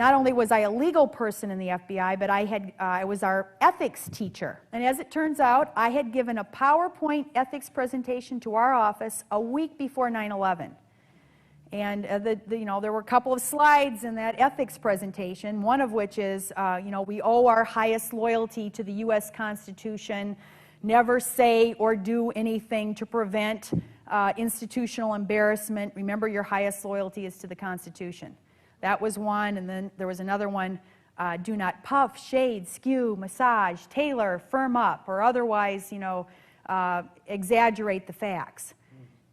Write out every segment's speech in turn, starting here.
not only was I a legal person in the FBI, but I was our ethics teacher. And as it turns out, I had given a PowerPoint ethics presentation to our office a week before 9/11. And there were a couple of slides in that ethics presentation, one of which is, we owe our highest loyalty to the U.S. Constitution, never say or do anything to prevent institutional embarrassment. Remember, your highest loyalty is to the Constitution. That was one, and then there was another one, do not puff, shade, skew, massage, tailor, firm up, or otherwise, exaggerate the facts.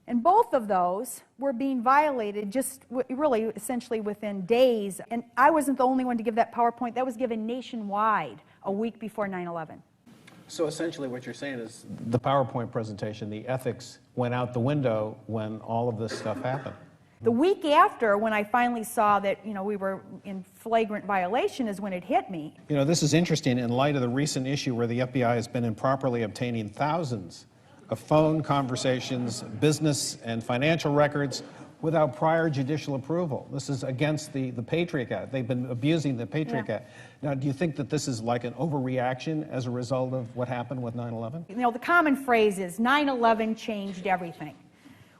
And both of those were being violated just really essentially within days. And I wasn't the only one to give that PowerPoint. That was given nationwide a week before 9/11. So essentially what you're saying is the PowerPoint presentation, the ethics went out the window when all of this stuff happened. The week after, when I finally saw that we were in flagrant violation, is when it hit me. This is interesting in light of the recent issue where the FBI has been improperly obtaining thousands of phone conversations, business and financial records without prior judicial approval. This is against the Patriot Act. They've been abusing the Patriot Act. Now, do you think that this is like an overreaction as a result of what happened with 9/11? The common phrase is 9/11 changed everything.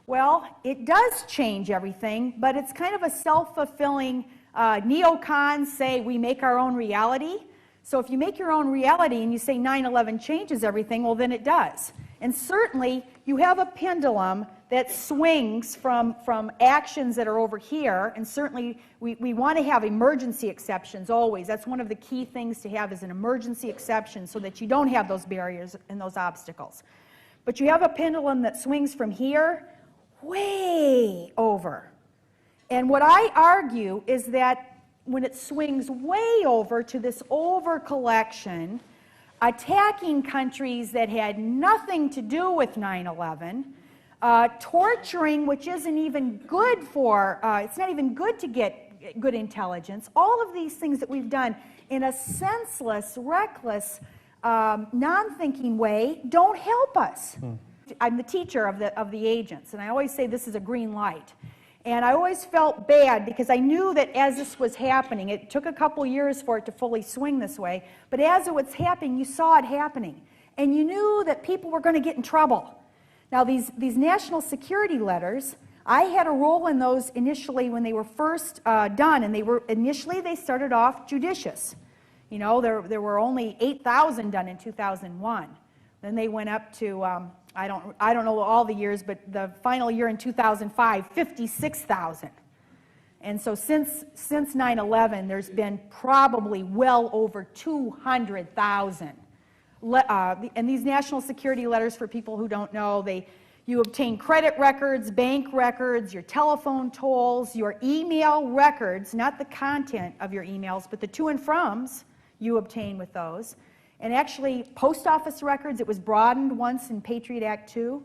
Well, it does change everything, but it's kind of a self-fulfilling, neocons say we make our own reality. So if you make your own reality and you say 9/11 changes everything, well then it does. And certainly you have a pendulum that swings from actions that are over here, and certainly we want to have emergency exceptions always. That's one of the key things to have, is an emergency exception so that you don't have those barriers and those obstacles. But you have a pendulum that swings from here way over. And what I argue is that when it swings way over to this over-collection, attacking countries that had nothing to do with 9/11, torturing, which isn't even good for, it's not even good to get good intelligence, all of these things that we've done in a senseless, reckless, non-thinking way don't help us. I'm the teacher of the agents, and I always say this is a green light. And I always felt bad because I knew that as this was happening, it took a couple years for it to fully swing this way, but as it was happening, you saw it happening. And you knew that people were going to get in trouble. Now, these national security letters, I had a role in those initially when they were first done, and they started off judicious. There were only 8,000 done in 2001. Then they went up to, I don't know all the years, but the final year in 2005, 56,000. And so since 9/11, there's been probably well over 200,000. And these national security letters, for people who don't know, you obtain credit records, bank records, your telephone tolls, your email records, not the content of your emails, but the to and froms you obtain with those. And actually, post office records, it was broadened once in Patriot Act 2.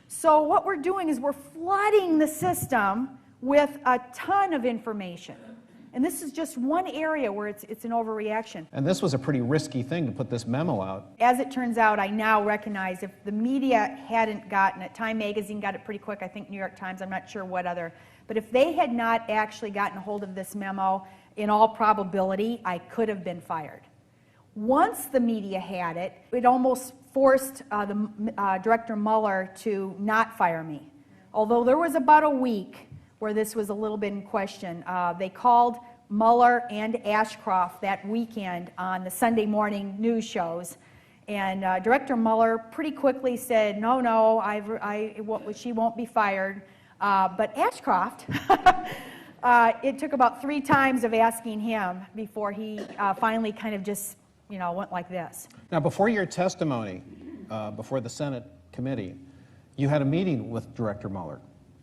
So what we're doing is we're flooding the system with a ton of information. And this is just one area where it's an overreaction. And this was a pretty risky thing to put this memo out. As it turns out, I now recognize if the media hadn't gotten it, Time Magazine got it pretty quick, I think New York Times, I'm not sure what other, but if they had not actually gotten a hold of this memo, in all probability, I could have been fired. Once the media had it, it almost forced Director Mueller to not fire me. Although there was about a week where this was a little bit in question. They called Mueller and Ashcroft that weekend on the Sunday morning news shows. And Director Mueller pretty quickly said, no, she won't be fired. But Ashcroft, it took about 3 times of asking him before he finally kind of just went like this. Now, before your testimony, before the Senate committee, you had a meeting with Director Mueller.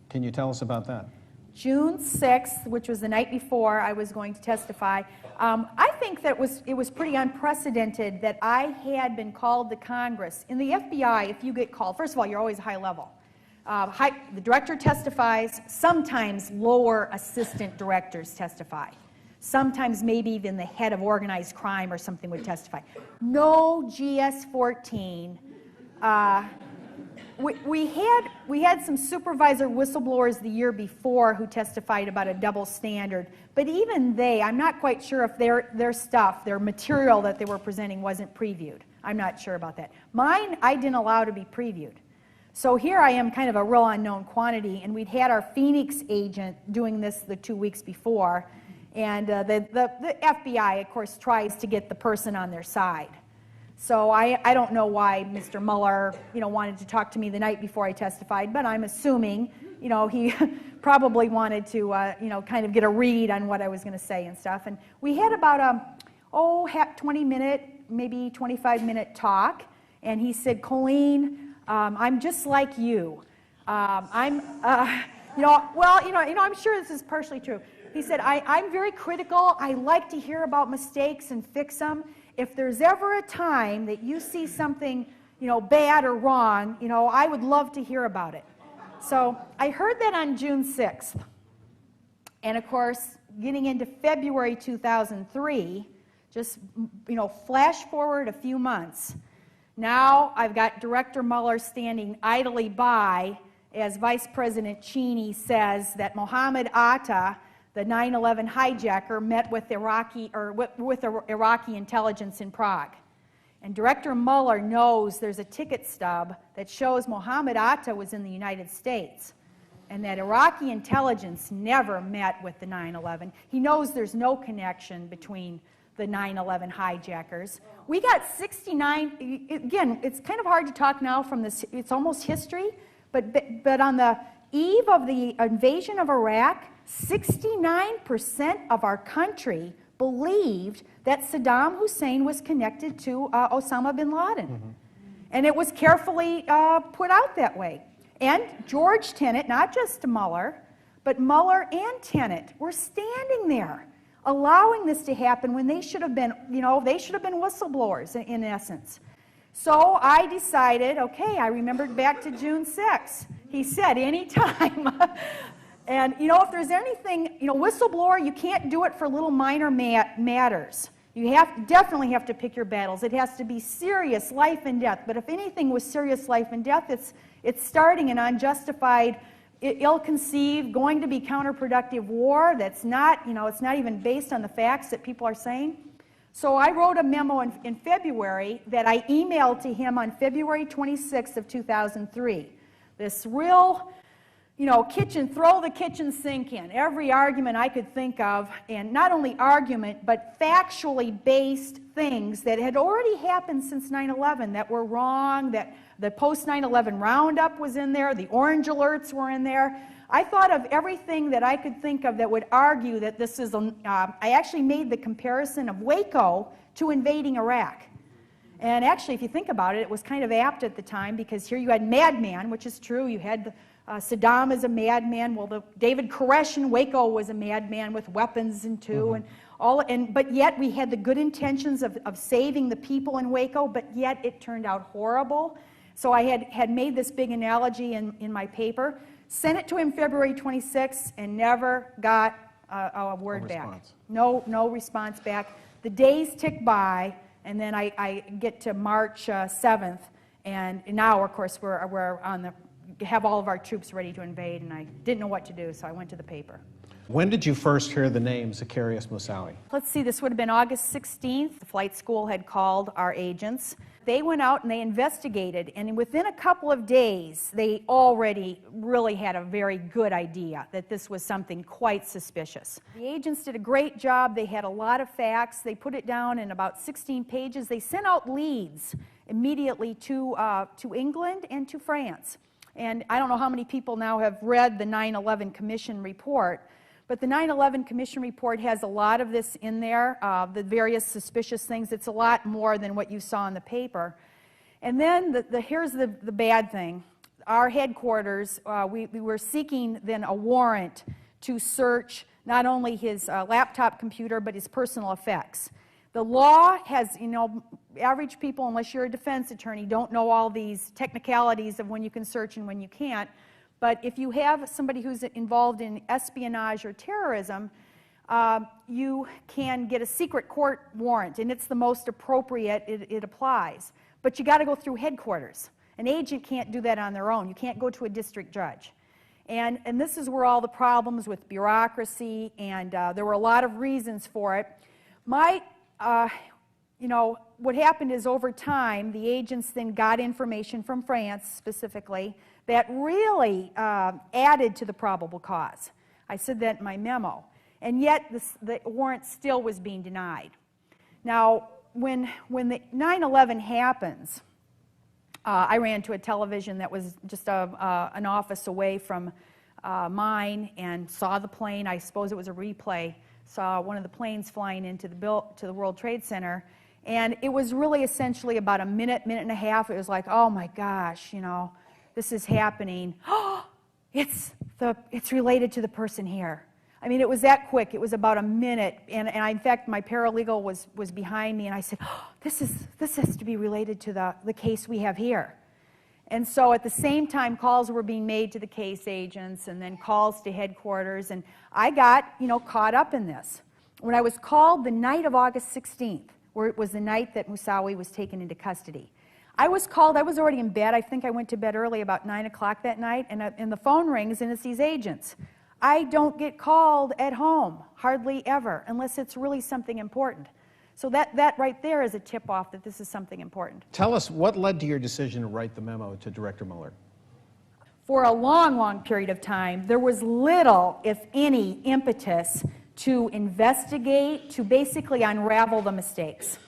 Can you tell us about that? June 6th, which was the night before I was going to testify. I think that it was pretty unprecedented that I had been called to Congress. In the FBI, if you get called, first of all, you're always high level. The director testifies. Sometimes lower assistant directors testify. Sometimes maybe even the head of organized crime or something would testify. No GS-14 we had some supervisor whistleblowers the year before who testified about a double standard, but even they, I'm not quite sure if their stuff, their material that they were presenting wasn't previewed. I'm not sure about that. Mine, I didn't allow to be previewed. So here I am, kind of a real unknown quantity, and we'd had our Phoenix agent doing this the 2 weeks before, and the FBI, of course, tries to get the person on their side. So I don't know why Mr. Mueller, wanted to talk to me the night before I testified, but I'm assuming, he probably wanted to, kind of get a read on what I was going to say and stuff. And we had about a 20-minute, maybe 25-minute talk, and he said, "Coleen, I'm just like you. I'm sure this is partially true." He said, I'm very critical. I like to hear about mistakes and fix them. If there's ever a time that you see something, bad or wrong, I would love to hear about it. So I heard that on June 6th. And of course, getting into February 2003, just, flash forward a few months. Now I've got Director Mueller standing idly by as Vice President Cheney says that Mohammed Atta, the 9/11 hijacker, met with Iraqi intelligence in Prague. And Director Mueller knows there's a ticket stub that shows Mohammed Atta was in the United States and that Iraqi intelligence never met with the 9/11. He knows there's no connection between the 9/11 hijackers. We got 69, again, it's kind of hard to talk now from this, it's almost history, but on the eve of the invasion of Iraq, 69% of our country believed that Saddam Hussein was connected to Osama bin Laden. Mm-hmm. And it was carefully put out that way. And George Tenet, not just Mueller, but Mueller and Tenet were standing there allowing this to happen when they should have been, they should have been whistleblowers in essence. So I decided, okay, I remembered back to June 6th. He said, anytime. And, if there's anything, whistleblower, you can't do it for little minor matters. You definitely have to pick your battles. It has to be serious, life and death. But if anything was serious life and death, it's starting an unjustified, ill-conceived, going to be counterproductive war that's not, it's not even based on the facts that people are saying. So I wrote a memo in February that I emailed to him on February 26th of 2003. This real, throw the kitchen sink in. Every argument I could think of, and not only argument, but factually based things that had already happened since 9/11 that were wrong, that the post-9/11 roundup was in there, the orange alerts were in there. I thought of everything that I could think of that would argue that this is, I actually made the comparison of Waco to invading Iraq. And actually, if you think about it, it was kind of apt at the time because here you had madman, which is true. You had Saddam as a madman. Well, David Koresh in Waco was a madman with weapons but yet we had the good intentions of saving the people in Waco, but yet it turned out horrible. So I had made this big analogy in my paper, sent it to him February 26th, and never got a word back. No response back. The days tick by, and then I get to March 7th, and now, of course, we're have all of our troops ready to invade, and I didn't know what to do, so I went to the paper. When did you first hear the name Zacarias Moussaoui? Let's see, this would have been August 16th. The flight school had called our agents. They went out and they investigated, and within a couple of days, they already really had a very good idea that this was something quite suspicious. The agents did a great job. They had a lot of facts. They put it down in about 16 pages. They sent out leads immediately to England and to France. And I don't know how many people now have read the 9/11 Commission report, but the 9/11 Commission report has a lot of this in there, the various suspicious things. It's a lot more than what you saw in the paper. And then here's the bad thing. Our headquarters, we were seeking then a warrant to search not only his laptop computer, but his personal effects. The law has, average people, unless you're a defense attorney, don't know all these technicalities of when you can search and when you can't. But if you have somebody who's involved in espionage or terrorism, you can get a secret court warrant, and it's the most appropriate, it applies. But you got to go through headquarters. An agent can't do that on their own. You can't go to a district judge. And this is where all the problems with bureaucracy, and there were a lot of reasons for it. What happened is over time, the agents then got information from France specifically that really added to the probable cause. I said that in my memo. And yet the warrant still was being denied. Now, when the 9/11 happens, I ran to a television that was just an office away from mine and saw the plane. I suppose it was a replay. Saw one of the planes flying into the World Trade Center. And it was really essentially about a minute and a half. It was like, oh my gosh, this is happening. It's related to the person here. I mean, it was that quick. It was about a minute. And in fact, my paralegal was behind me, and I said, this has to be related to the case we have here. And so at the same time, calls were being made to the case agents and then calls to headquarters. And I got, caught up in this. When I was called the night of August 16th, where it was the night that Moussaoui was taken into custody, I was called. I was already in bed. I think I went to bed early, about 9 o'clock that night, and the phone rings, and it's these agents. I don't get called at home, hardly ever, unless it's really something important. So that right there is a tip-off that this is something important. Tell us what led to your decision to write the memo to Director Mueller. For a long, long period of time, there was little, if any, impetus to investigate, to basically unravel the mistakes.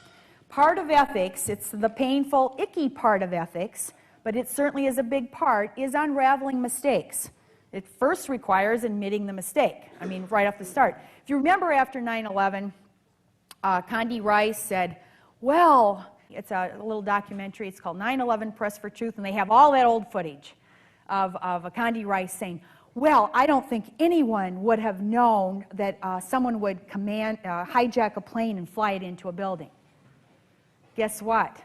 Part of ethics, it's the painful, icky part of ethics, but it certainly is a big part, is unraveling mistakes. It first requires admitting the mistake. I mean, right off the start. If you remember after 9/11, Condi Rice said, well, it's a little documentary, it's called 9/11 Press for Truth, and they have all that old footage of Condi Rice saying, well, I don't think anyone would have known that someone would hijack a plane and fly it into a building. Guess what?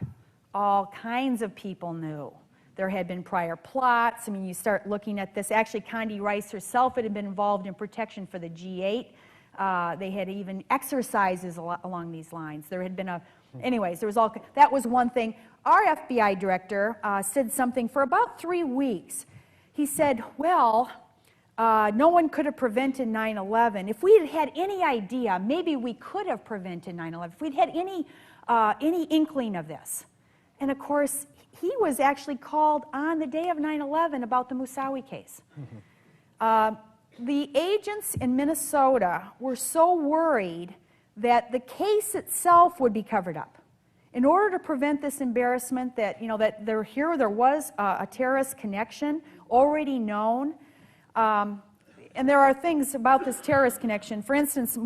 All kinds of people knew. There had been prior plots. I mean, you start looking at this. Actually, Condi Rice herself had been involved in protection for the G8. They had even exercises along these lines. There had been anyways, there was that was one thing. Our FBI director said something for about 3 weeks. He said, well, no one could have prevented 9/11. If we had had any idea, maybe we could have prevented 9/11. If we'd had any inkling of this. And of course, he was actually called on the day of 9/11 about the Moussaoui case. The agents in Minnesota were so worried that the case itself would be covered up. In order to prevent this embarrassment that, that there was a terrorist connection already known, and there are things about this terrorist connection. For instance,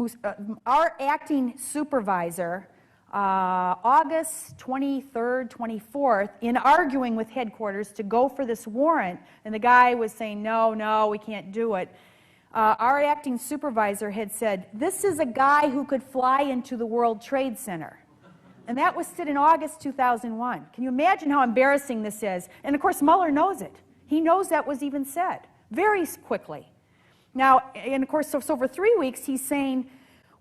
our acting supervisor, August 23rd, 24th, in arguing with headquarters to go for this warrant, and the guy was saying, no, we can't do it. Our acting supervisor had said, this is a guy who could fly into the World Trade Center. And that was said in August 2001. Can you imagine how embarrassing this is? And of course, Mueller knows it. He knows that was even said very quickly. Now, and of course, so for 3 weeks, he's saying,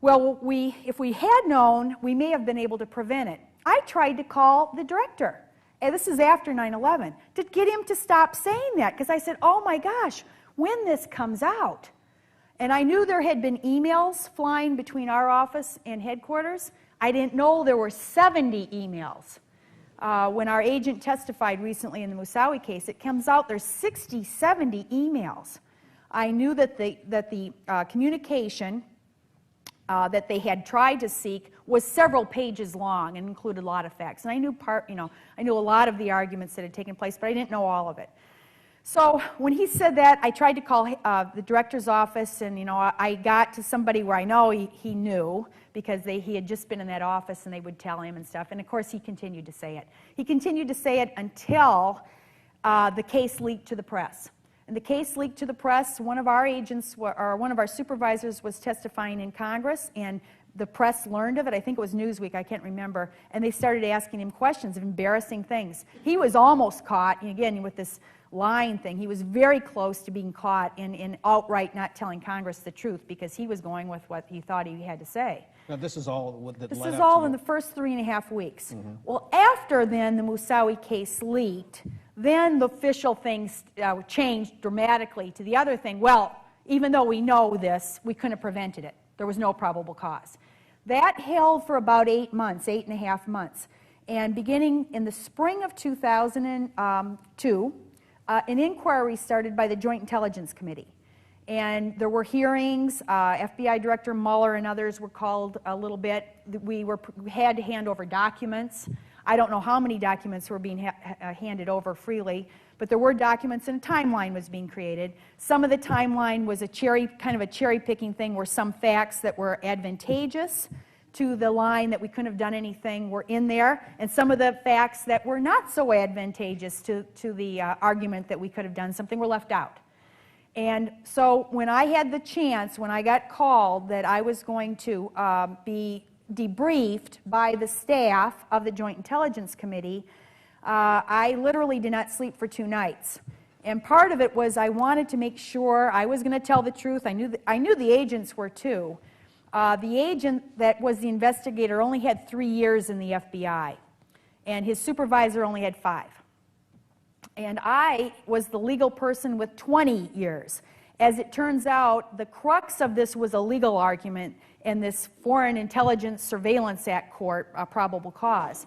well, if we had known, we may have been able to prevent it. I tried to call the director, and this is after 9/11, to get him to stop saying that, because I said, oh my gosh, when this comes out. And I knew there had been emails flying between our office and headquarters. I didn't know there were 70 emails. When our agent testified recently in the Moussaoui case, it comes out there's 60, 70 emails. I knew that the communication that they had tried to seek was several pages long and included a lot of facts. And I knew a lot of the arguments that had taken place, but I didn't know all of it. So when he said that, I tried to call the director's office, and I got to somebody where I know he knew, because he had just been in that office and they would tell him and stuff. And of course, he continued to say it. He continued to say it until the case leaked to the press. And the case leaked to the press. One of our agents, or one of our supervisors, was testifying in Congress, and the press learned of it. I think it was Newsweek, I can't remember. And they started asking him questions of embarrassing things. He was almost caught, and again, with this lying thing. He was very close to being caught in outright not telling Congress the truth, because he was going with what he thought he had to say. Now, this is all that This led is up all to in the first 3.5 weeks. Well, after then the Moussaoui case leaked, then the official things changed dramatically to the other thing. Well, even though we know this, we couldn't have prevented it. There was no probable cause. That held for about 8 months, 8.5 months. And beginning in the spring of 2002, an inquiry started by the Joint Intelligence Committee. And there were hearings. FBI Director Mueller and others were called a little bit. We had to hand over documents. I don't know how many documents were being handed over freely, but there were documents and a timeline was being created. Some of the timeline was kind of a cherry-picking thing where some facts that were advantageous to the line that we couldn't have done anything were in there, and some of the facts that were not so advantageous to the argument that we could have done something were left out. And so when I had the chance, when I got called that I was going to be debriefed by the staff of the Joint Intelligence Committee, I literally did not sleep for 2 nights. And part of it was I wanted to make sure I was going to tell the truth. I knew the agents were too. The agent that was the investigator only had 3 years in the FBI, and his supervisor only had 5. And I was the legal person with 20 years. As it turns out, the crux of this was a legal argument in this Foreign Intelligence Surveillance Act court, probable cause.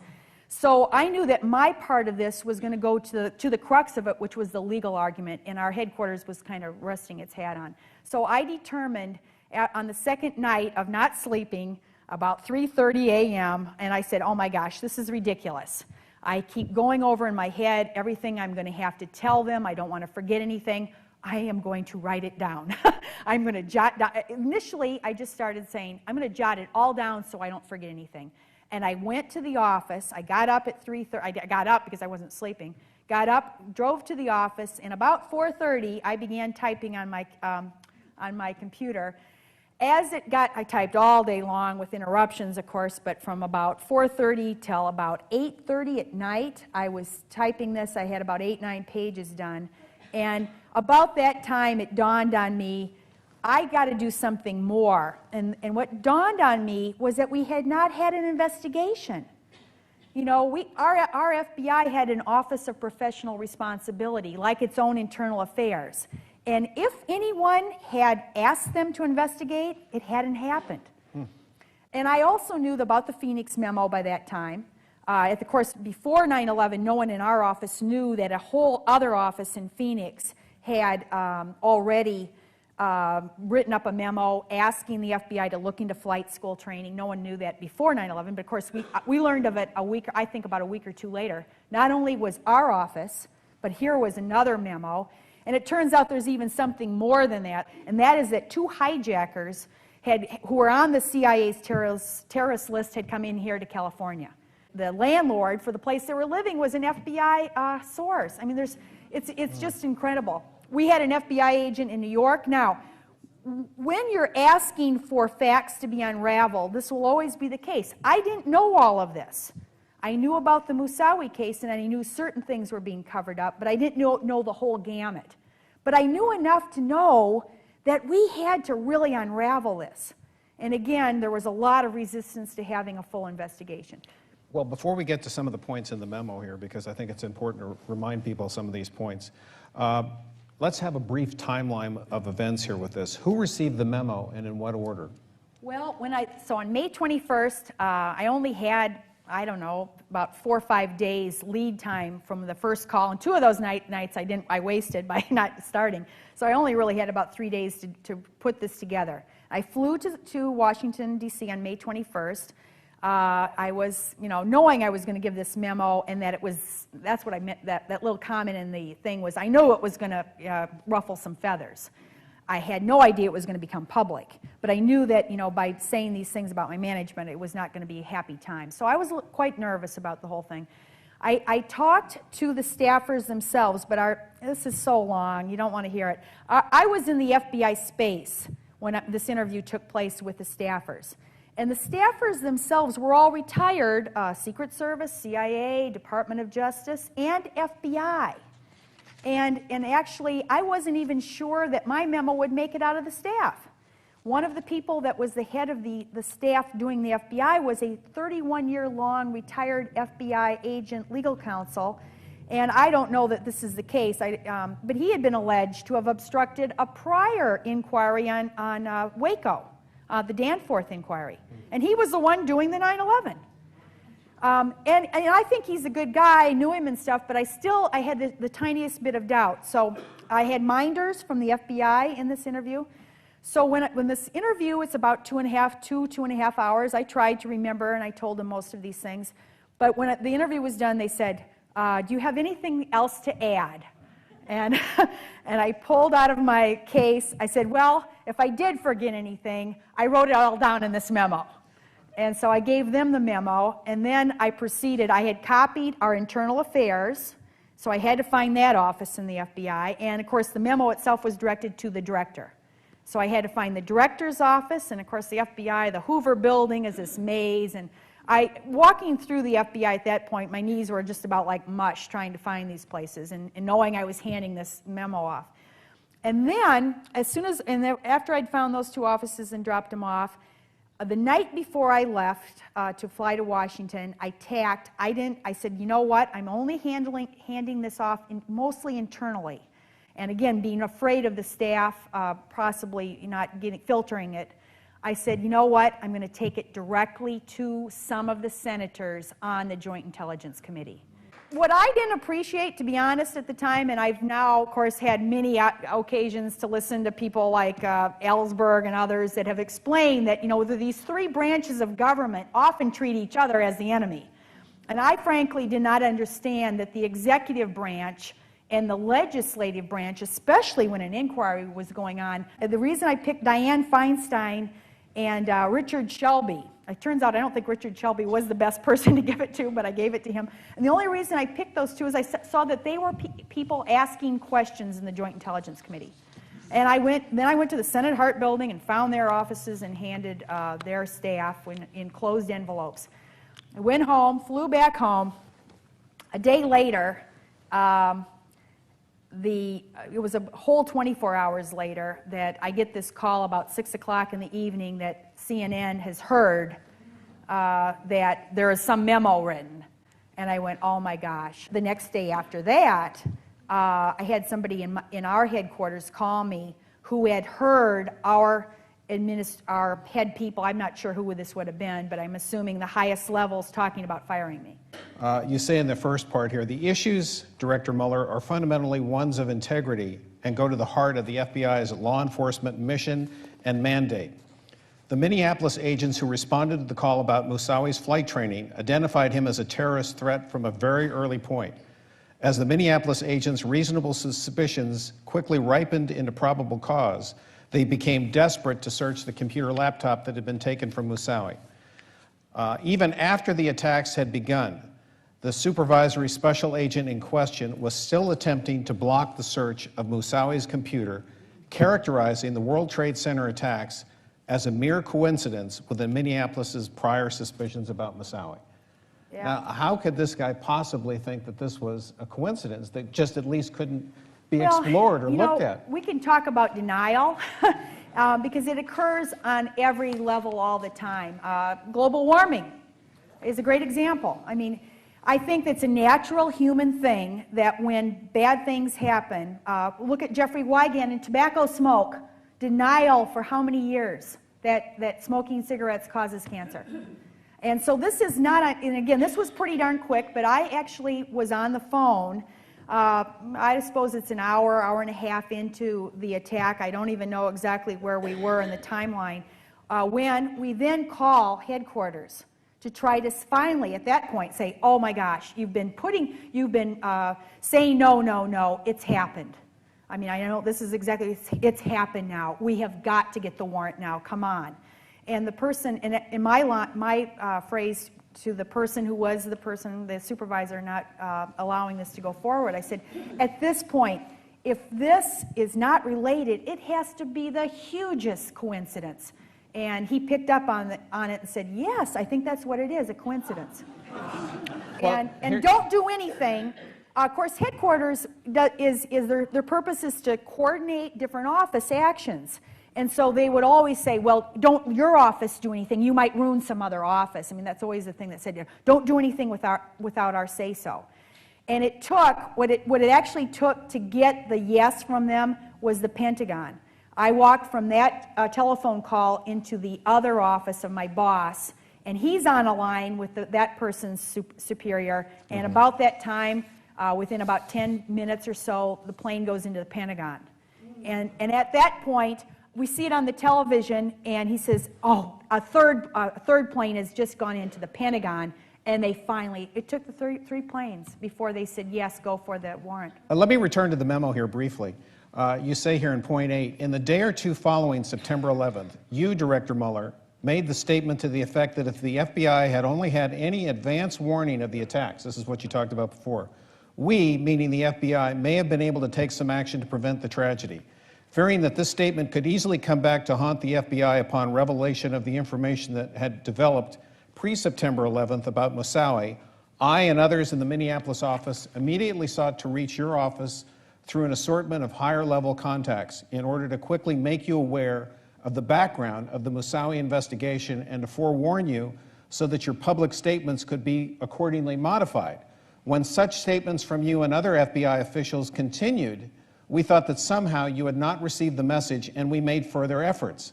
So I knew that my part of this was going to go to the crux of it, which was the legal argument, and our headquarters was kind of resting its hat on. So I determined on the second night of not sleeping, about 3:30 a.m., and I said, oh my gosh, this is ridiculous. I keep going over in my head everything I'm going to have to tell them. I don't want to forget anything. I am going to write it down. I'm going to jot down. Initially, I just started saying, I'm going to jot it all down so I don't forget anything. And I went to the office. I got up at 3:30. I got up because I wasn't sleeping. Got up, drove to the office, and about 4:30, I began typing on my computer. I typed all day long with interruptions, of course, but from about 4:30 till about 8:30 at night, I was typing this. I had about 8-9 pages done. And about that time, it dawned on me, I got to do something more. And what dawned on me was that we had not had an investigation. You know, our FBI had an Office of Professional Responsibility, like its own internal affairs. And if anyone had asked them to investigate, it hadn't happened. And I also knew about the Phoenix memo by that time. Of course, before 9/11, no one in our office knew that a whole other office in Phoenix had already written up a memo asking the FBI to look into flight school training. No one knew that before 9/11, but of course we learned of it about a week or 2 later. Not only was our office, but here was another memo. And it turns out there's even something more than that, and that is that 2 hijackers who were on the CIA's terrorist list had come in here to California. The landlord for the place they were living was an FBI source. I mean, it's just incredible. We had an FBI agent in New York. Now, when you're asking for facts to be unraveled, this will always be the case. I didn't know all of this. I knew about the Moussaoui case, and I knew certain things were being covered up, but I didn't know the whole gamut. But I knew enough to know that we had to really unravel this. And again, there was a lot of resistance to having a full investigation. Well, before we get to some of the points in the memo here, because I think it's important to remind people of some of these points, let's have a brief timeline of events here with this. Who received the memo and in what order? Well, so on May 21st, I only had, I don't know, about 4 or 5 days lead time from the first call, and 2 of those nights I wasted by not starting. So I only really had about 3 days to put this together. I flew to Washington, D.C. on May 21st. I was, knowing I was going to give this memo, and that's what I meant, that little comment in the thing was, I know it was going to ruffle some feathers. I had no idea it was going to become public, but I knew that, by saying these things about my management, it was not going to be a happy time. So I was quite nervous about the whole thing. I talked to the staffers themselves, but this is so long, you don't want to hear it. I was in the FBI space when this interview took place with the staffers. And the staffers themselves were all retired, Secret Service, CIA, Department of Justice, and FBI. And actually, I wasn't even sure that my memo would make it out of the staff. One of the people that was the head of the staff doing the FBI was a 31-year-long retired FBI agent legal counsel. And I don't know that this is the case, but he had been alleged to have obstructed a prior inquiry on Waco, the Danforth inquiry. And he was the one doing the 9/11. And I think he's a good guy. I knew him and stuff, but I had the tiniest bit of doubt. So I had minders from the FBI in this interview. So when this interview, it's about 2.5 hours, I tried to remember, and I told them most of these things. But when the interview was done, they said, do you have anything else to add? And, and I pulled out of my case, I said, well, if I did forget anything, I wrote it all down in this memo. And so I gave them the memo, and then I proceeded. I had copied our internal affairs, so I had to find that office in the FBI. And of course, the memo itself was directed to the director. So I had to find the director's office, and of course the FBI, the Hoover building is this maze, and walking through the FBI at that point, my knees were just about like mush trying to find these places, and knowing I was handing this memo off. And then, after I'd found those two offices and dropped them off, the night before I left to fly to Washington, I tacked. I said, you know what? I'm only handing this off mostly internally. And again, being afraid of the staff possibly not filtering it, I said, you know what? I'm going to take it directly to some of the senators on the Joint Intelligence Committee. What I didn't appreciate, to be honest, at the time, and I've now, of course, had many occasions to listen to people like Ellsberg and others that have explained that, these three branches of government often treat each other as the enemy. And I frankly did not understand that the executive branch and the legislative branch, especially when an inquiry was going on, the reason I picked Dianne Feinstein and Richard Shelby, it turns out I don't think Richard Shelby was the best person to give it to, but I gave it to him. And the only reason I picked those two is I saw that they were people asking questions in the Joint Intelligence Committee. And I went to the Senate Hart Building and found their offices and handed their staff in closed envelopes. I went home, flew back home. A day later, it was a whole 24 hours later that I get this call about 6 o'clock in the evening that CNN has heard that there is some memo written. And I went, oh my gosh. The next day after that, I had somebody in our headquarters call me who had heard our head people, I'm not sure who this would have been, but I'm assuming the highest levels, talking about firing me. You say in the first part here, the issues, Director Mueller, are fundamentally ones of integrity and go to the heart of the FBI's law enforcement mission and mandate. The Minneapolis agents who responded to the call about Moussawi's flight training identified him as a terrorist threat from a very early point. As the Minneapolis agents' reasonable suspicions quickly ripened into probable cause, they became desperate to search the computer laptop that had been taken from Moussawi. Even after the attacks had begun, the supervisory special agent in question was still attempting to block the search of Moussawi's computer, characterizing the World Trade Center attacks as a mere coincidence with Minneapolis's prior suspicions about Moussawi. Yeah. Now, how could this guy possibly think that this was a coincidence that just at least couldn't be explored or looked at? We can talk about denial because it occurs on every level all the time. Global warming is a great example. I mean, I think it's a natural human thing that when bad things happen, look at Jeffrey Wigand and tobacco smoke, denial for how many years that smoking cigarettes causes cancer. And so this is not, and again, this was pretty darn quick, but I actually was on the phone. I suppose it's an hour and a half into the attack. I don't even know exactly where we were in the timeline. When we then call headquarters to try to finally, at that point, say, oh my gosh, you've been saying no, it's happened. I mean, I know this is exactly, it's happened now. We have got to get the warrant now, come on. And the person, in my phrase to the person who was the supervisor not allowing this to go forward, I said, at this point, if this is not related, it has to be the hugest coincidence. And he picked up on it and said, yes, I think that's what it is, a coincidence. Well, and don't do anything. Of course, headquarters, their purpose is to coordinate different office actions. And so they would always say, well, don't your office do anything. You might ruin some other office. I mean, that's always the thing that said, you know, don't do anything without our say-so. And it took, what it actually took to get the yes from them was the Pentagon. I walked from that telephone call into the other office of my boss, and he's on a line with that person's superior, and about that time, within about 10 minutes or so, the plane goes into the Pentagon. And at that point, we see it on the television, and he says, oh, a third plane has just gone into the Pentagon, and they finally, it took the three planes before they said, yes, go for the warrant. Let me return to the memo here briefly. You say here in point 8, in the day or two following September 11th, you, Director Mueller, made the statement to the effect that if the FBI had only had any advance warning of the attacks, this is what you talked about before, we, meaning the FBI, may have been able to take some action to prevent the tragedy. Fearing that this statement could easily come back to haunt the FBI upon revelation of the information that had developed pre-September 11th about Moussaoui, I and others in the Minneapolis office immediately sought to reach your office through an assortment of higher-level contacts in order to quickly make you aware of the background of the Moussaoui investigation and to forewarn you so that your public statements could be accordingly modified. When such statements from you and other FBI officials continued, we thought that somehow you had not received the message, and we made further efforts.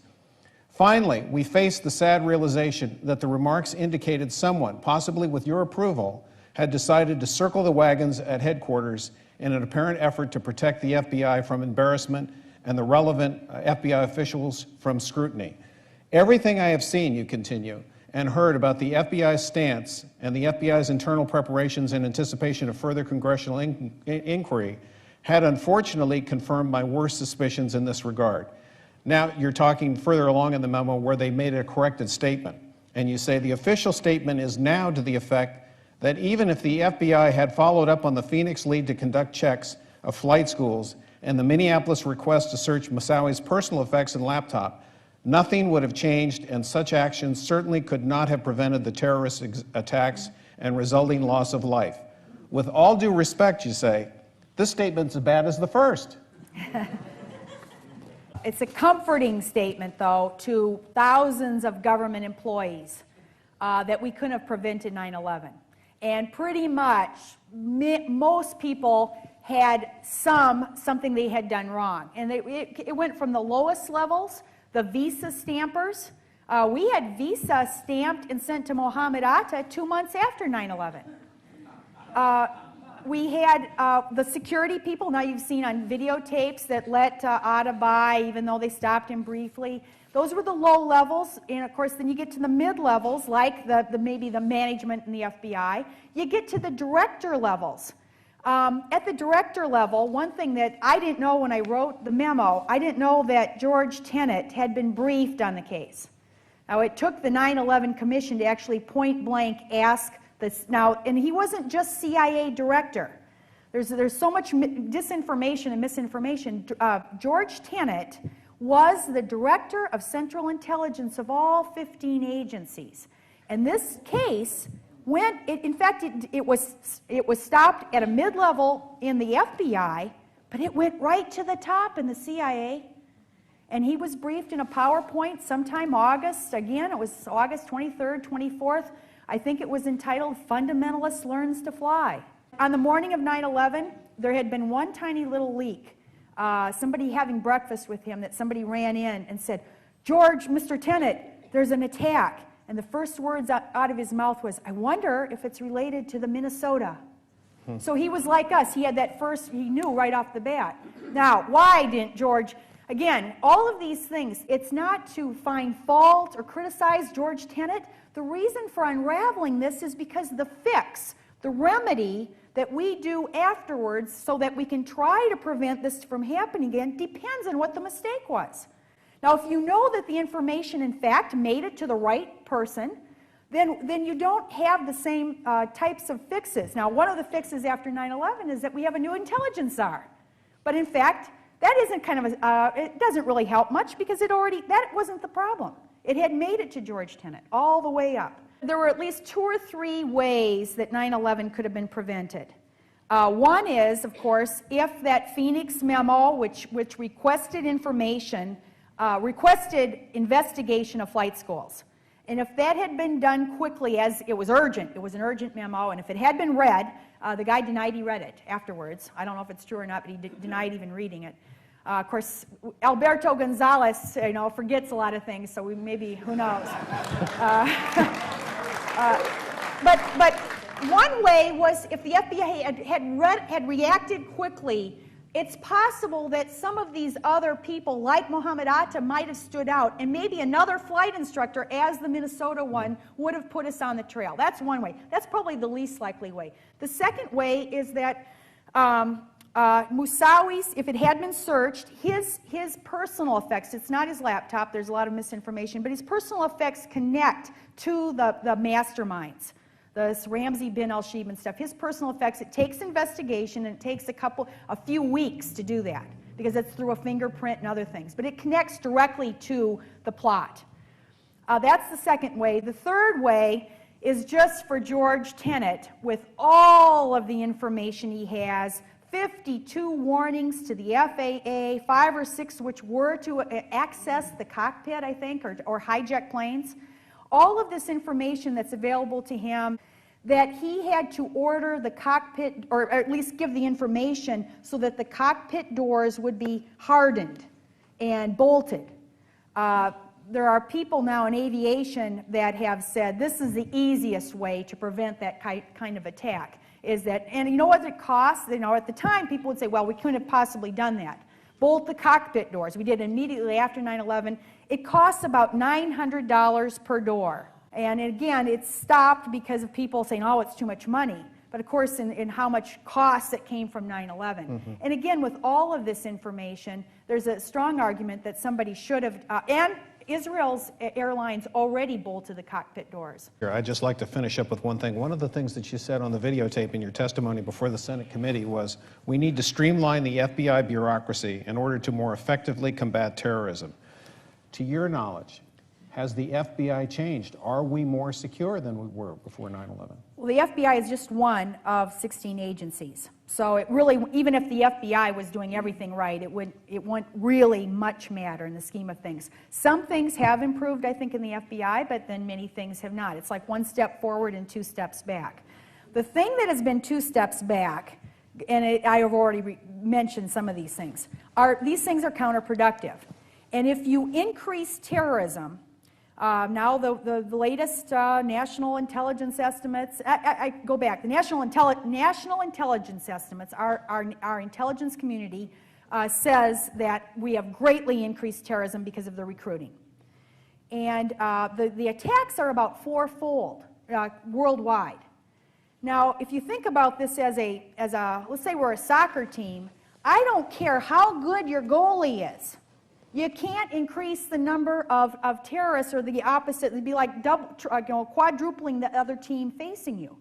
Finally, we faced the sad realization that the remarks indicated someone, possibly with your approval, had decided to circle the wagons at headquarters in an apparent effort to protect the FBI from embarrassment and the relevant FBI officials from scrutiny. Everything I have seen, you continue, and heard about the FBI's stance and the FBI's internal preparations in anticipation of further congressional inquiry had unfortunately confirmed my worst suspicions in this regard. Now, you're talking further along in the memo where they made a corrected statement, and you say the official statement is now to the effect that even if the FBI had followed up on the Phoenix lead to conduct checks of flight schools and the Minneapolis request to search Moussaoui's personal effects and laptop, nothing would have changed, and such actions certainly could not have prevented the terrorist attacks and resulting loss of life. With all due respect, you say, this statement's as bad as the first. It's a comforting statement, though, to thousands of government employees that we couldn't have prevented 9/11. And pretty much most people had something they had done wrong. And it went from the lowest levels, the visa stampers. We had visa stamped and sent to Mohammed Atta 2 months after 9/11. We had the security people, now you've seen on videotapes, that let Atta by even though they stopped him briefly. Those were the low levels, and of course then you get to the mid levels, like maybe the management in the FBI. You get to the director levels. At the director level, one thing that I didn't know when I wrote the memo, I didn't know that George Tenet had been briefed on the case. Now it took the 9/11 Commission to actually point blank ask this. Now, and he wasn't just CIA director. There's so much disinformation and misinformation. George Tenet was the director of Central Intelligence of all 15 agencies. And this case it was stopped at a mid-level in the FBI, but it went right to the top in the CIA. And he was briefed in a PowerPoint sometime August, again, it was August 23rd, 24th. I think it was entitled Fundamentalist Learns to Fly. On the morning of 9/11, there had been one tiny little leak. Somebody having breakfast with him, that somebody ran in and said, George, Mr. Tenet, there's an attack. And the first words out of his mouth was, I wonder if it's related to the Minnesota. So he was like us. He had that first, he knew right off the bat. Now, why didn't George, again, all of these things, it's not to find fault or criticize George Tenet. The reason for unraveling this is because the fix, the remedy that we do afterwards so that we can try to prevent this from happening again depends on what the mistake was. Now, if you know that the information, in fact, made it to the right person, then you don't have the same types of fixes. Now, one of the fixes after 9/11 is that we have a new intelligence czar. But in fact, that isn't kind of it doesn't really help much because that wasn't the problem. It had made it to George Tenet all the way up. There were at least 2 or 3 ways that 9/11 could have been prevented. One is, of course, if that Phoenix memo, which requested information requested investigation of flight schools. And if that had been done quickly, as it was urgent, it was an urgent memo, and if it had been read, the guy denied he read it afterwards. I don't know if it's true or not, but he denied even reading it. Of course, Alberto Gonzalez, forgets a lot of things, so maybe, who knows. But one way was if the FBI had reacted quickly, it's possible that some of these other people, like Mohammed Atta, might have stood out, and maybe another flight instructor, as the Minnesota one, would have put us on the trail. That's one way. That's probably the least likely way. The second way is that Moussaoui, if it had been searched, his personal effects, it's not his laptop, there's a lot of misinformation, but his personal effects connect to the masterminds. This Ramzi bin al-Shib and stuff, his personal effects, it takes investigation, and it takes a few weeks to do that, because it's through a fingerprint and other things. But it connects directly to the plot. That's the second way. The third way is just for George Tenet, with all of the information he has, 52 warnings to the FAA, 5 or 6 which were to access the cockpit, I think, or hijack planes. All of this information that's available to him, that he had to order the cockpit, or at least give the information so that the cockpit doors would be hardened and bolted. There are people now in aviation that have said this is the easiest way to prevent that kind of attack. Is that, and you know what it costs? At the time, people would say, well, we couldn't have possibly done that. Bolt the cockpit doors. We did it immediately after 9/11. It costs about $900 per door. And again, it stopped because of people saying, oh, it's too much money. But of course, in how much cost that came from 9/11. And again, with all of this information, there's a strong argument that somebody should have, and Israel's airlines already bolted the cockpit doors. I'd just like to finish up with one thing. One of the things that you said on the videotape in your testimony before the Senate committee was, we need to streamline the FBI bureaucracy in order to more effectively combat terrorism. To your knowledge, has the FBI changed? Are we more secure than we were before 9/11? Well, the FBI is just one of 16 agencies. So it really, even if the FBI was doing everything right, it wouldn't really much matter in the scheme of things. Some things have improved, I think, in the FBI, but then many things have not. It's like 1 step forward and 2 steps back. The thing that has been 2 steps back, and I have already mentioned some of these things are counterproductive. And if you increase terrorism, now the latest national intelligence estimates, I go back, the national intelligence estimates, our intelligence community says that we have greatly increased terrorism because of the recruiting. And the attacks are about 4-fold worldwide. Now, if you think about this as let's say we're a soccer team, I don't care how good your goalie is. You can't increase the number of terrorists, or the opposite. It'd be like quadrupling the other team facing you.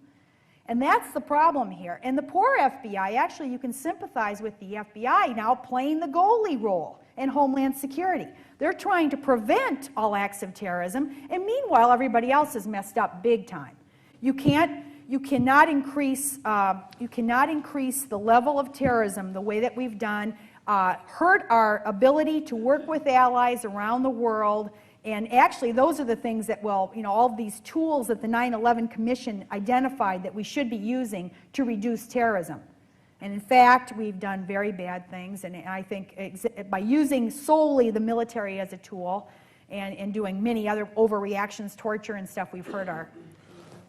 And that's the problem here. And the poor FBI, actually, you can sympathize with the FBI now playing the goalie role in Homeland Security. They're trying to prevent all acts of terrorism, and meanwhile, everybody else is messed up big time. You cannot increase the level of terrorism the way that we've done, hurt our ability to work with allies around the world, and actually those are the things that will, all of these tools that the 9/11 Commission identified that we should be using to reduce terrorism. And in fact, we've done very bad things, and I think by using solely the military as a tool and doing many other overreactions, torture and stuff, we've hurt